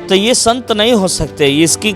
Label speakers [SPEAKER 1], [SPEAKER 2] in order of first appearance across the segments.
[SPEAKER 1] तो ये संत नहीं हो सकते। इसकी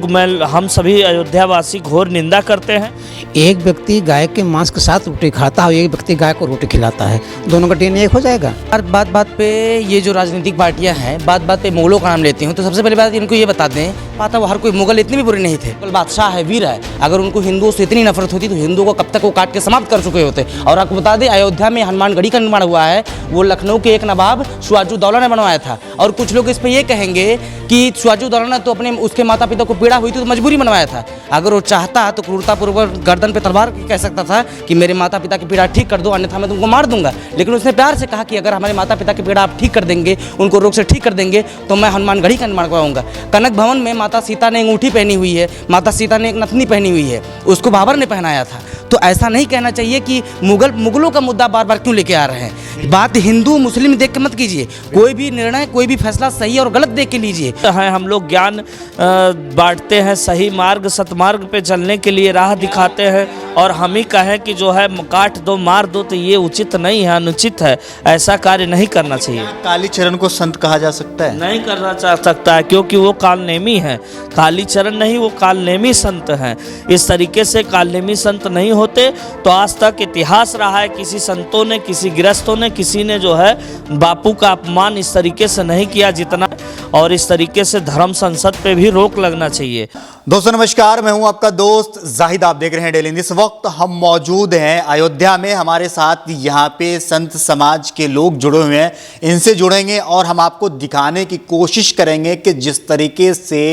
[SPEAKER 1] हम सभी अयोध्यावासी घोर निंदा करते हैं।
[SPEAKER 2] एक व्यक्ति गाय के मांस के साथ रोटी खाता है और एक व्यक्ति गाय को रोटी खिलाता है, दोनों का डीएनए एक हो जाएगा।
[SPEAKER 3] बात बात पे ये जो राजनीतिक पार्टियां हैं बात बात पे मुगलों का नाम लेती हूँ, तो सबसे पहले बात इनको ये बता दें, पता वो हर कोई मुगल इतने भी बुरे नहीं थे। मुगल बादशाह है, वीर है। अगर उनको हिंदुओं से इतनी नफरत होती तो हिंदुओं को कब तक वो काट के समाप्त कर चुके होते। और आपको बता दें, अयोध्या में हनुमानगढ़ी का निर्माण हुआ है, वो लखनऊ के एक नवाब सिराजुद्दौला ने बनवाया था। और कुछ लोग इस पर यह कहेंगे कि सिराजुद्दौला ने तो अपने उसके माता पिता को पीड़ा हुई थी तो मजबूरी बनवाया था। अगर वो चाहता तो क्रूरतापूर्वक गर्दन पे तलवार कह सकता था कि मेरे माता पिता की पीड़ा ठीक कर दो, अन्यथा मैं तुमको मार दूंगा। लेकिन उसने प्यार से कहा कि अगर हमारे माता पिता की पीड़ा आप ठीक कर देंगे, उनको रोग से ठीक कर देंगे, तो मैं हनुमानगढ़ी का निर्माण करवाऊंगा। कनक भवन में माता सीता ने अंगूठी पहनी हुई है, माता सीता ने एक नथनी पहनी हुई है, उसको बाबर ने पहनाया था। तो ऐसा नहीं कहना चाहिए कि मुगलों का मुद्दा बार बार क्यों लेके आ रहे हैं। बात हिंदू मुस्लिम देख के मत कीजिए, कोई भी निर्णय कोई भी फैसला सही और गलत देख के लीजिए।
[SPEAKER 1] हम लोग ज्ञान बांटते हैं, सही मार्ग सतमार्ग पे चलने के लिए राह दिखाते हैं, और हम ही कहें कि जो है काट दो मार दो, तो ये उचित नहीं है, अनुचित है। ऐसा कार्य नहीं करना चाहिए।
[SPEAKER 4] कालीचरण को संत कहा जा सकता है?
[SPEAKER 1] नहीं करना चाह सकता है, क्योंकि वो कालनेमी है। कालीचरण नहीं, वो कालनेमी संत हैं। इस तरीके से कालनेमी संत नहीं होते तो आज तक इतिहास रहा है, किसी संतों ने, किसी गृहस्थों ने, किसी ने जो है बापू का अपमान इस तरीके से नहीं किया जितना, और इस तरीके से धर्म संसद पे भी रोक लगना चाहिए।
[SPEAKER 4] दोस्तों नमस्कार, मैं हूं आपका दोस्त जाहिद, आप देख रहे हैं डेली न्यूज़। इस वक्त हम मौजूद हैं अयोध्या में। हमारे साथ यहां पे संत समाज के लोग जुड़े हुए हैं, इनसे जुड़ेंगे और हम आपको दिखाने की कोशिश करेंगे कि जिस तरीके से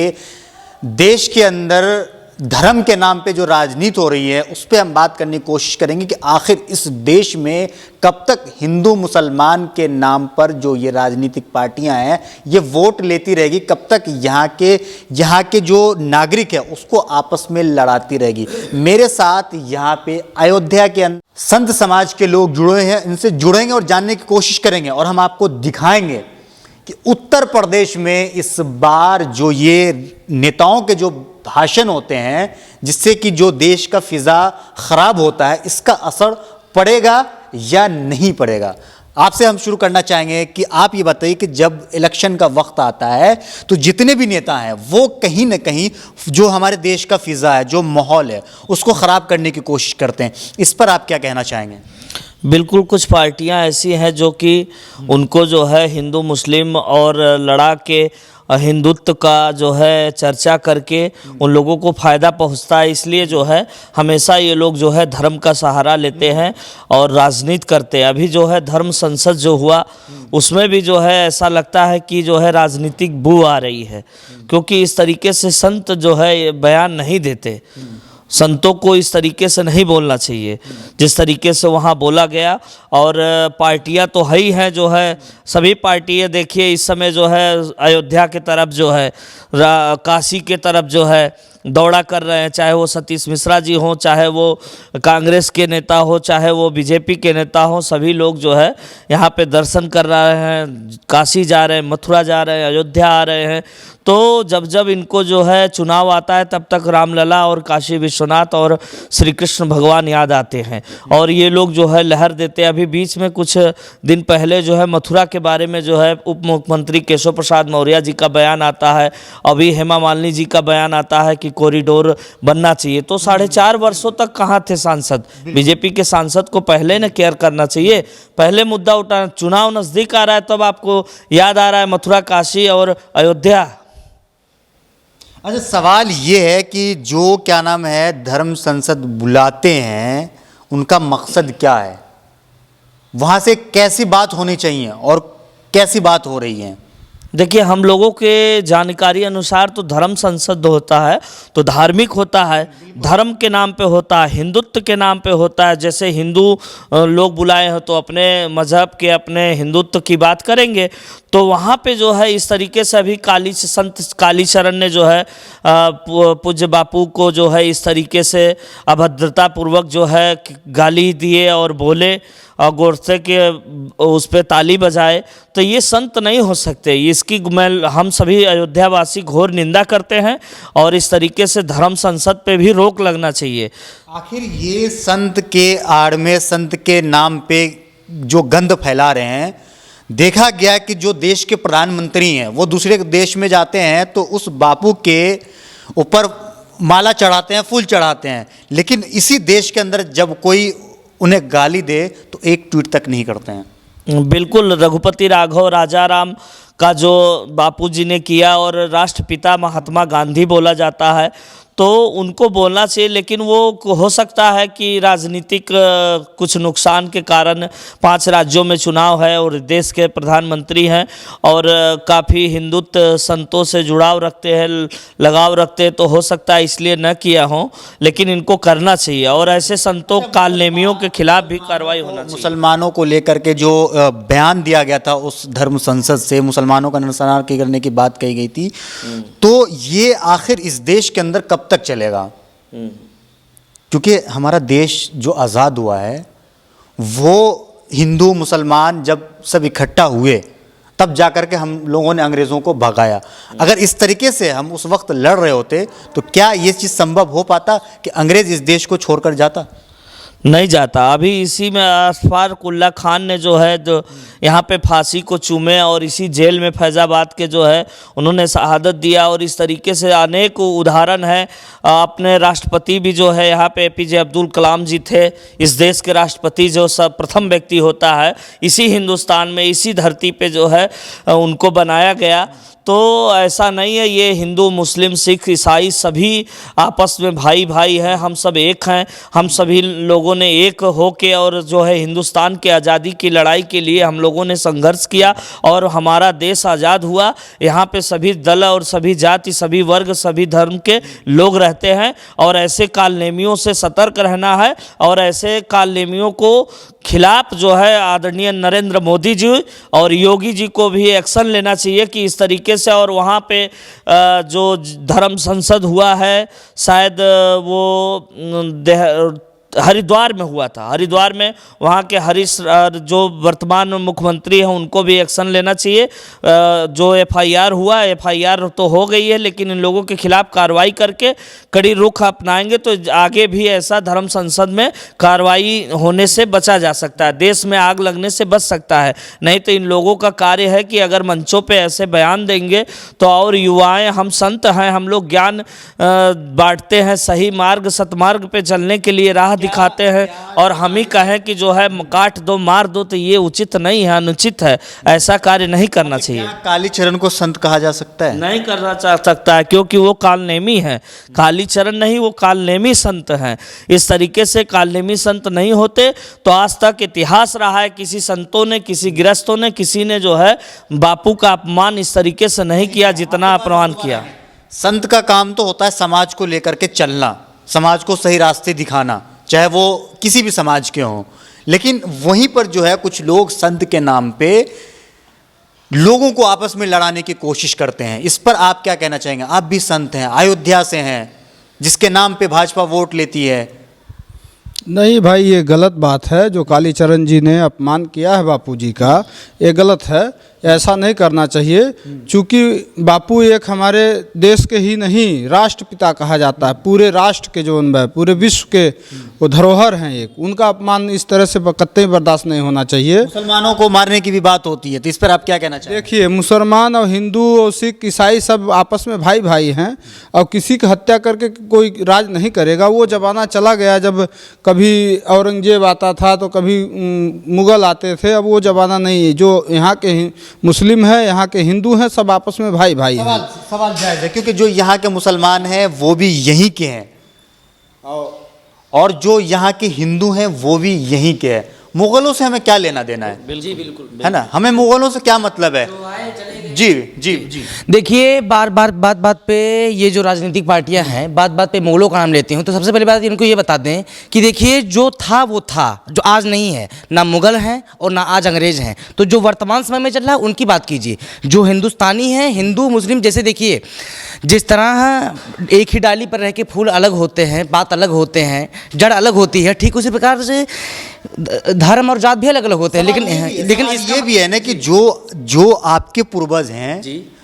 [SPEAKER 4] देश के अंदर धर्म के नाम पे जो राजनीति हो रही है उस पर हम बात करने की कोशिश करेंगे कि आखिर इस देश में कब तक हिंदू मुसलमान के नाम पर जो ये राजनीतिक पार्टियां हैं ये वोट लेती रहेगी, कब तक यहाँ के जो नागरिक है उसको आपस में लड़ाती रहेगी। मेरे साथ यहाँ पे अयोध्या के अंदर संत समाज के लोग जुड़े हैं, इनसे जुड़ेंगे और जानने की कोशिश करेंगे और हम आपको दिखाएंगे कि उत्तर प्रदेश में इस बार जो ये नेताओं के जो भाषण होते हैं जिससे कि जो देश का फिजा खराब होता है, इसका असर पड़ेगा या नहीं पड़ेगा। आपसे हम शुरू करना चाहेंगे कि आप ये बताइए कि जब इलेक्शन का वक्त आता है तो जितने भी नेता हैं वो कहीं ना कहीं जो हमारे देश का फिजा है, जो माहौल है, उसको खराब करने की कोशिश करते हैं। इस पर आप क्या कहना चाहेंगे?
[SPEAKER 1] बिल्कुल, कुछ पार्टियां ऐसी हैं जो कि उनको जो है हिंदू मुस्लिम और लड़ा के हिंदुत्व का जो है चर्चा करके उन लोगों को फ़ायदा पहुंचता है, इसलिए जो है हमेशा ये लोग जो है धर्म का सहारा लेते हैं और राजनीति करते हैं। अभी जो है धर्म संसद जो हुआ उसमें भी जो है ऐसा लगता है कि जो है राजनीतिक बू आ रही है, क्योंकि इस तरीके से संत जो है बयान नहीं देते। संतों को इस तरीके से नहीं बोलना चाहिए जिस तरीके से वहाँ बोला गया। और पार्टियां तो है ही हैं, जो है सभी पार्टियां देखिए इस समय जो है अयोध्या के तरफ जो है, काशी के तरफ जो है दौड़ा कर रहे हैं, चाहे वो सतीश मिश्रा जी हों, चाहे वो कांग्रेस के नेता हो, चाहे वो बीजेपी के नेता हो, सभी लोग जो है यहाँ पे दर्शन कर रहे हैं, काशी जा रहे हैं, मथुरा जा रहे हैं, अयोध्या आ रहे हैं। तो जब जब इनको जो है चुनाव आता है तब तक रामलला और काशी विश्वनाथ और श्री कृष्ण भगवान याद आते हैं और ये लोग जो है लहर देते हैं। अभी बीच में कुछ दिन पहले जो है मथुरा के बारे में जो है उप मुख्यमंत्री केशव प्रसाद मौर्य जी का बयान आता है, अभी हेमा मालिनी जी का बयान आता है कि कॉरिडोर बनना चाहिए। तो 4.5 वर्षों तक कहाँ थे सांसद? बीजेपी के सांसद को पहले न केयर करना चाहिए, पहले मुद्दा उठाना। चुनाव नज़दीक आ रहा है तब आपको याद आ रहा है मथुरा, काशी और अयोध्या।
[SPEAKER 4] अच्छा, सवाल ये है कि जो क्या नाम है धर्म संसद बुलाते हैं उनका मकसद क्या है? वहाँ से कैसी बात होनी चाहिए और कैसी बात हो रही है?
[SPEAKER 1] देखिए, हम लोगों के जानकारी अनुसार तो धर्म संसद होता है तो धार्मिक होता है, धर्म के नाम पे होता है, हिंदुत्व के नाम पे होता है। जैसे हिंदू लोग बुलाए हैं तो अपने मज़हब के, अपने हिंदुत्व की बात करेंगे। तो वहाँ पे जो है इस तरीके से अभी संत कालीचरण ने जो है पूज्य बापू को जो है इस तरीके से अभद्रतापूर्वक जो है गाली दिए और बोले और गोरसे के उस पर ताली बजाए। तो ये संत नहीं हो सकते। इसकी हम सभी अयोध्यावासी घोर निंदा करते हैं और इस तरीके से धर्म संसद पे भी रोक लगना चाहिए।
[SPEAKER 4] आखिर ये संत के आड़ में, संत के नाम पे जो गंद फैला रहे हैं, देखा गया कि जो देश के प्रधानमंत्री हैं वो दूसरे देश में जाते हैं तो उस बापू के ऊपर माला चढ़ाते हैं, फूल चढ़ाते हैं, लेकिन इसी देश के अंदर जब कोई उन्हें गाली दे तो एक ट्वीट तक नहीं करते हैं।
[SPEAKER 1] बिल्कुल, रघुपति राघव राजाराम का जो बापूजी ने किया, और राष्ट्रपिता महात्मा गांधी बोला जाता है, तो उनको बोलना चाहिए, लेकिन वो हो सकता है कि राजनीतिक कुछ नुकसान के कारण 5 राज्यों में चुनाव है और देश के प्रधानमंत्री हैं और काफ़ी हिंदुत्व संतों से जुड़ाव रखते हैं, लगाव रखते हैं, तो हो सकता है इसलिए न किया हो, लेकिन इनको करना चाहिए और ऐसे संतों कालनेमियों के खिलाफ भी कार्रवाई होना चाहिए।
[SPEAKER 4] मुसलमानों को लेकर के जो बयान दिया गया था उस धर्म संसद से, मुसलमानों का नरसंहार करने की बात कही गई थी, तो ये आखिर इस देश के अंदर कब तक चलेगा? क्योंकि हमारा देश जो आज़ाद हुआ है वो हिंदू मुसलमान जब सब इकट्ठा हुए तब जाकर के हम लोगों ने अंग्रेज़ों को भगाया। अगर इस तरीके से हम उस वक्त लड़ रहे होते तो क्या ये चीज़ संभव हो पाता कि अंग्रेज़ इस देश को छोड़कर जाता?
[SPEAKER 1] नहीं जाता। अभी इसी में अशफाक उल्ला खान ने जो है जो यहाँ पे फांसी को चूमे और इसी जेल में फैज़ाबाद के जो है उन्होंने शहादत दिया, और इस तरीके से अनेक उदाहरण है। अपने राष्ट्रपति भी जो है यहाँ पे APJ अब्दुल कलाम जी थे, इस देश के राष्ट्रपति जो सब प्रथम व्यक्ति होता है इसी हिंदुस्तान में, इसी धरती पे जो है उनको बनाया गया। तो ऐसा नहीं है, ये हिंदू मुस्लिम सिख ईसाई सभी आपस में भाई भाई हैं, हम सब एक हैं। हम सभी लोगों ने एक होके और जो है हिंदुस्तान के आज़ादी की लड़ाई के लिए हम लोगों ने संघर्ष किया और हमारा देश आज़ाद हुआ। यहाँ पे सभी दल और सभी जाति, सभी वर्ग, सभी धर्म के लोग रहते हैं और ऐसे कालनेमियों से सतर्क रहना है और ऐसे कालनेमियों को खिलाफ जो है आदरणीय नरेंद्र मोदी जी और योगी जी को भी एक्शन लेना चाहिए कि इस तरीके से। और वहाँ पे जो धर्म संसद हुआ है, शायद वो हरिद्वार में हुआ था, हरिद्वार में वहाँ के हरीश जो वर्तमान मुख्यमंत्री हैं उनको भी एक्शन लेना चाहिए। जो FIR हुआ, FIR तो हो गई है, लेकिन इन लोगों के खिलाफ कार्रवाई करके कड़ी रुख अपनाएंगे तो आगे भी ऐसा धर्म संसद में कार्रवाई होने से बचा जा सकता है, देश में आग लगने से बच सकता है। नहीं तो इन लोगों का कार्य है कि अगर मंचों पे ऐसे बयान देंगे तो और युवाएं, हम संत हैं, हम लोग ज्ञान बांटते हैं, सही मार्ग सतमार्ग पे चलने के लिए राह दिखाते हैं, और हम ही कहें कि जो है काट दो मार दो, तो ये उचित नहीं है, अनुचित है, ऐसा कार्य नहीं करना चाहिए।
[SPEAKER 4] कालीचरण को संत कहा जा सकता है?
[SPEAKER 1] नहीं करना चाह सकता है, क्योंकि वो कालनेमी है। कालीचरण नहीं, वो कालनेमी संत हैं। इस तरीके से कालनेमी संत नहीं होते तो आज तक इतिहास रहा है किसी संतों ने, किसी गृहस्थों ने, किसी ने जो है बापू का अपमान इस तरीके से नहीं किया जितना अपमान किया।
[SPEAKER 4] संत का काम तो होता है समाज को लेकर के चलना, समाज को सही रास्ते दिखाना, चाहे वो किसी भी समाज के हों। लेकिन वहीं पर जो है कुछ लोग संत के नाम पे लोगों को आपस में लड़ाने की कोशिश करते हैं। इस पर आप क्या कहना चाहेंगे? आप भी संत हैं, अयोध्या से हैं, जिसके नाम पे भाजपा वोट लेती है।
[SPEAKER 5] नहीं भाई, ये गलत बात है। जो कालीचरण जी ने अपमान किया है बापू जी का, ये गलत है, ऐसा नहीं करना चाहिए। चूँकि बापू एक हमारे देश के ही नहीं, राष्ट्रपिता कहा जाता है, पूरे राष्ट्र के जो पूरे विश्व के वो धरोहर हैं एक, उनका अपमान इस तरह से कतई बर्दाश्त नहीं होना चाहिए।
[SPEAKER 4] मुसलमानों को मारने की भी बात होती है, तो इस पर आप क्या कहना चाहेंगे?
[SPEAKER 5] देखिए, मुसलमान और हिंदू और सिख ईसाई सब आपस में भाई भाई हैं, और किसी की हत्या करके कोई राज नहीं करेगा। वो ज़माना चला गया जब कभी औरंगजेब आता था तो कभी मुग़ल आते थे, अब वो ज़माना नहीं है। जो यहाँ के मुस्लिम है, यहाँ के हिंदू हैं, सब आपस में भाई भाई हैं।
[SPEAKER 4] सवाल जायज़ है, क्योंकि जो यहाँ के मुसलमान हैं वो भी यहीं के हैं और जो यहाँ के हिंदू हैं वो भी यहीं के हैं। मुगलों से हमें क्या लेना देना है? बिल्कुल, है ना, हमें मुगलों से क्या मतलब है? जी जी जी।
[SPEAKER 3] देखिए, बार बार बात पे ये जो राजनीतिक पार्टियां हैं बात पे मुगलों का नाम लेती हूँ, तो सबसे पहले बात इनको ये बता दें कि देखिए, जो था वो था, जो आज नहीं है, ना मुगल हैं और ना आज अंग्रेज हैं। तो जो वर्तमान समय में चल रहा है उनकी बात कीजिए। जो हिंदुस्तानी हैं, हिंदू मुस्लिम, जैसे देखिए जिस तरह एक ही डाली पर रह के फूल अलग होते हैं, बात अलग होते हैं, जड़ अलग होती है, ठीक उसी प्रकार से धर्म और जात भी अलग अलग होते हैं। लेकिन
[SPEAKER 4] ये भी है ना कि जो आपके पूर्वज हैं,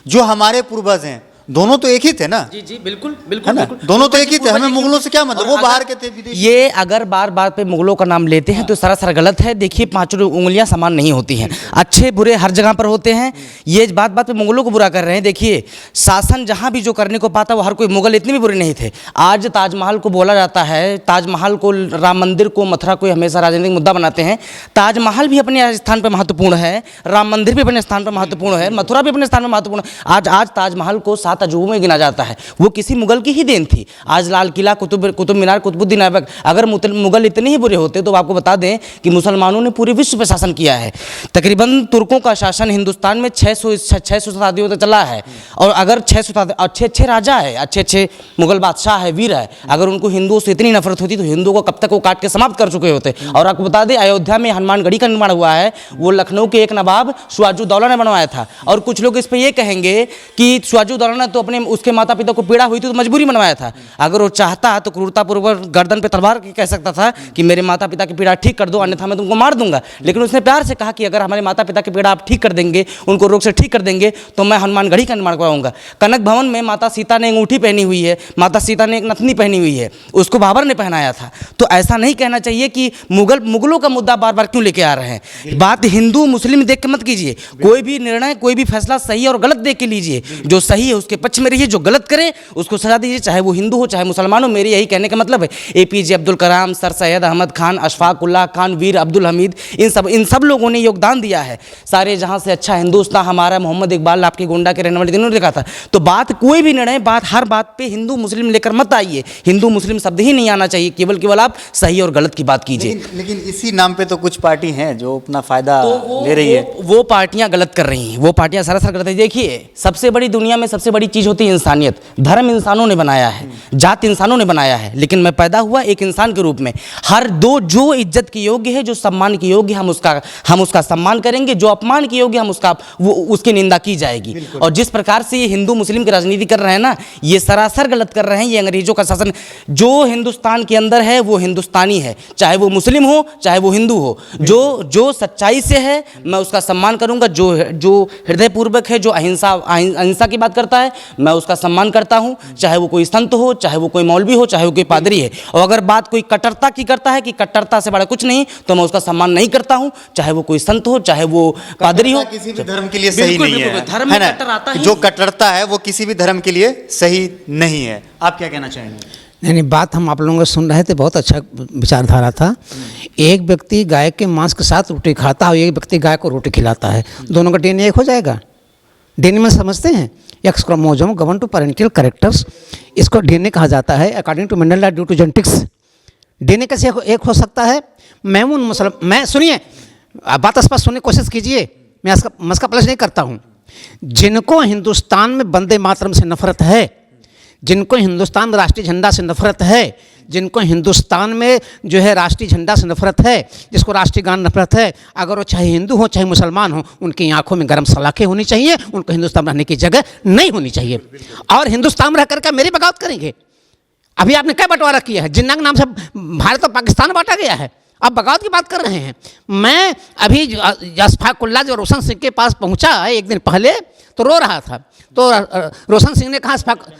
[SPEAKER 4] जो हमारे पूर्वज हैं, दोनों तो एक ही थे ना,
[SPEAKER 3] जी जी बिल्कुल
[SPEAKER 4] है
[SPEAKER 3] बिल्कुल
[SPEAKER 4] ना,
[SPEAKER 3] बिल्कुल।
[SPEAKER 4] दोनों तो एक ही थे, हमें मुगलों से क्या मतलब, वो बाहर के थे, विदेशी।
[SPEAKER 3] ये अगर बार बार पे मुगलों का नाम लेते हैं तो सरासर गलत है। देखिए पांचों उंगलियां समान नहीं होती हैं, अच्छे बुरे हर जगह पर होते हैं। ये बात बात पे मुगलों को बुरा कर रहे हैं। देखिए शासन जहां भी जो करने को पाता वो हर कोई मुगल इतने भी बुरे नहीं थे। आज ताजमहल को बोला जाता है, ताजमहल को, राम मंदिर को, मथुरा को हमेशा राजनीतिक मुद्दा बनाते हैं। ताजमहल भी अपने स्थान पर महत्वपूर्ण है, राम मंदिर भी अपने स्थान पर महत्वपूर्ण है, मथुरा भी अपने स्थान पर महत्वपूर्ण है। आज ताजमहल को 7 अजूबों में गिना जाता है, वो किसी मुगल की ही देन थी। आज लाल किला, कुतुब मीनार, कुतुबुद्दीन ऐबक, अगर मुगल इतने ही बुरे होते तो आपको बता दें कि मुसलमानों ने पूरे विश्व पर शासन किया है। तकरीबन तुर्कों का शासन हिंदुस्तान में 600 शताब्दियों तक चला है। और अगर 600 अच्छे राजा है, अच्छे मुगल बादशाह है, वीर है, अगर उनको हिंदुओं से इतनी नफरत होती तो हिंदुओं को कब तक वो काट के समाप्त कर चुके होते। और आपको बता दें अयोध्या में हनुमानगढ़ी का निर्माण हुआ है, वो लखनऊ के एक नवाब सिराजुद्दौला ने बनवाया था। और कुछ लोग इस पर ये कहेंगे कि सिराजुद्दौला ने तो अपने उसके माता पिता को पीड़ा हुई थी तो मजबूरी बनवाया था। अगर वो चाहता तो क्रूरतापूर्वक गर्दन पे तलवार कह सकता था कि मेरे माता पिता की पीड़ा ठीक कर दो, अन्यथा मैं तुमको मार दूंगा। लेकिन उसने प्यार से कहा कि अगर हमारे माता पिता की पीड़ा आप ठीक कर देंगे, उनको रोग से ठीक कर देंगे, तो मैं हनुमानगढ़ी का निर्माण करवाऊंगा। कनक भवन में माता सीता ने अंगूठी पहनी हुई है, माता सीता ने एक नथनी पहनी हुई है, उसको बाबर ने पहनाया था। तो ऐसा नहीं कहना चाहिए कि मुगलों का मुद्दा बार बार क्यों लेके आ रहे हैं। बात हिंदू मुस्लिम देख के मत कीजिए, कोई भी निर्णय, कोई भी फैसला सही और गलत देख के लीजिए। जो सही है उसके पक्ष में रहिए, जो गलत करे उसको सजा दीजिए, चाहे वो हिंदू हो चाहे मुसलमान हो। मेरे यही कहने का मतलब है। APJ अब्दुल कलाम, सर सैयद अहमद खान, अशफाक उल्लाह खान, वीर अब्दुल हमीद, इन सब लोगों ने योगदान दिया है। सारे जहां से अच्छा हिंदुस्तान हमारा, मोहम्मद इकबाल आपके गोंडा के रहने वाले दिनों ने लिखा था। तो बात कोई भी निर्णय, हर बात पे हिंदू मुस्लिम लेकर मत आइए। हिंदू मुस्लिम शब्द ही नहीं आना चाहिए, केवल आप सही और गलत की बात कीजिए।
[SPEAKER 4] लेकिन इसी नाम पे तो कुछ पार्टी हैं जो अपना फायदा ले रही है।
[SPEAKER 3] वो पार्टियां गलत कर रही हैं, वो पार्टियां सरासर गलत है। देखिए सबसे बड़ी दुनिया में सबसे बड़ी चीज होती है इंसानियत। धर्म इंसानों ने बनाया है, जात इंसानों ने बनाया है, लेकिन मैं पैदा हुआ एक इंसान के रूप में। हर दो जो इज्जत के योग्य है, जो सम्मान के योग्य, हम उसका सम्मान करेंगे। जो अपमान के योग्य, उसकी निंदा की जाएगी। और जिस प्रकार से ये हिंदू मुस्लिम की राजनीति कर रहे हैं ना, ये सरासर गलत कर रहे हैं। ये अंग्रेजों का शासन जो हिंदुस्तान के अंदर है वो हिंदुस्तानी है, चाहे वो मुस्लिम हो चाहे वो हिंदू हो। जो सच्चाई से है मैं उसका सम्मान करूंगा, जो हृदयपूर्वक है, जो अहिंसा की बात करता है, मैं उसका सम्मान करता हूं, चाहे वो कोई संत हो, चाहे वो कोई मौलवी हो, चाहे वो कोई पादरी है। और अगर बात कोई कट्टरता की करता है कि कट्टरता से बड़ा कुछ नहीं, तो मैं उसका सम्मान नहीं करता हूं, चाहे वो कोई संत हो, चाहे वो पादरी हो।
[SPEAKER 4] किसी भी धर्म के लिए सही नहीं है,
[SPEAKER 3] धर्म में कट्टर आता है।
[SPEAKER 4] जो कट्टरता है वो किसी भी धर्म के लिए सही नहीं है। आप क्या कहना चाहेंगे?
[SPEAKER 2] नहीं, बात हम आप लोगों को सुन रहे थे, बहुत अच्छा विचारधारा था। एक व्यक्ति गाय के मांस के साथ रोटी खाता है और एक व्यक्ति गाय को रोटी खिलाता है, दोनों का DNA एक हो जाएगा। DNA में समझते हैं, X chromosome govern to parental characters, इसको DNA कहा जाता है according to Mendel due to genetics. DNA कैसे एक हो सकता है? मैं सुनिए, बात स्पष्ट सुनने की कोशिश कीजिए, मैं इसका प्लस नहीं करता हूँ। जिनको हिंदुस्तान में वंदे मातरम से नफरत है, जिनको हिंदुस्तान में राष्ट्रीय झंडा से नफरत है, जिनको हिंदुस्तान में जो है राष्ट्रीय झंडा से नफरत है, जिसको राष्ट्रीय गान नफरत है, अगर वो चाहे हिंदू हो चाहे मुसलमान हो, उनकी आंखों में गर्म सलाखें होनी चाहिए, उनको हिंदुस्तान में रहने की जगह नहीं होनी चाहिए। और हिंदुस्तान में रह करके मेरी बगावत करेंगे। अभी आपने क्या बंटवारा किया है? जिन्ना के नाम से भारत और पाकिस्तान बांटा गया है, आप बगावत की बात कर रहे हैं। मैं अभी अशफाक उल्लाह जो रोशन सिंह के पास पहुंचा एक दिन पहले तो रो रहा था, तो रोशन सिंह ने कहा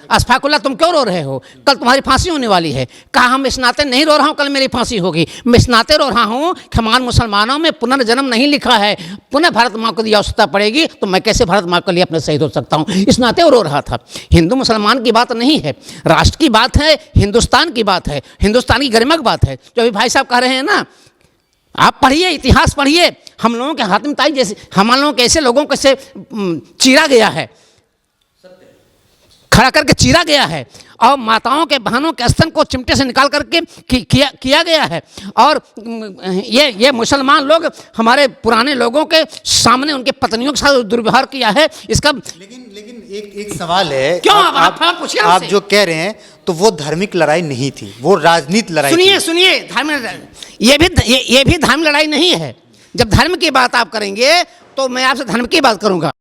[SPEAKER 2] अशफाक उल्लाह तुम क्यों रो रहे हो, कल तुम्हारी फांसी होने वाली है। कहा हम इस नाते नहीं रो रहा हूँ कल मेरी फांसी होगी, मैं इस नाते रो रहा हूँ कि हमारे मुसलमानों में पुनर्जन्म नहीं लिखा है, पुनः भारत माँ को यदि आवश्यकता पड़ेगी तो मैं कैसे भारत माँ के लिए अपने शहीद हो सकता हूँ, इस नाते वो रो रहा था। हिंदू मुसलमान की बात नहीं है, राष्ट्र की बात है, हिंदुस्तान की बात है, हिंदुस्तान की गरिमा की बात है। जो अभी भाई साहब कह रहे हैं ना, आप पढ़िए, इतिहास पढ़िए, हम लोगों के हातिम ताई जैसे हम लोगों के ऐसे लोगों को ऐसे चीरा गया है, खड़ा करके चीरा गया है, और माताओं के बहनों के स्तन को चिमटे से निकाल करके किया गया है। और ये मुसलमान लोग हमारे पुराने लोगों के सामने उनके पत्नियों के साथ दुर्व्यवहार किया है। इसका
[SPEAKER 4] लेकिन एक सवाल है,
[SPEAKER 2] क्यों
[SPEAKER 4] आप जो कह रहे हैं तो वो धार्मिक लड़ाई नहीं थी, वो राजनीतिक लड़ाई थी।
[SPEAKER 2] सुनिए ये भी धर्म लड़ाई नहीं है। जब धर्म की बात आप करेंगे तो मैं आपसे धर्म की बात करूंगा।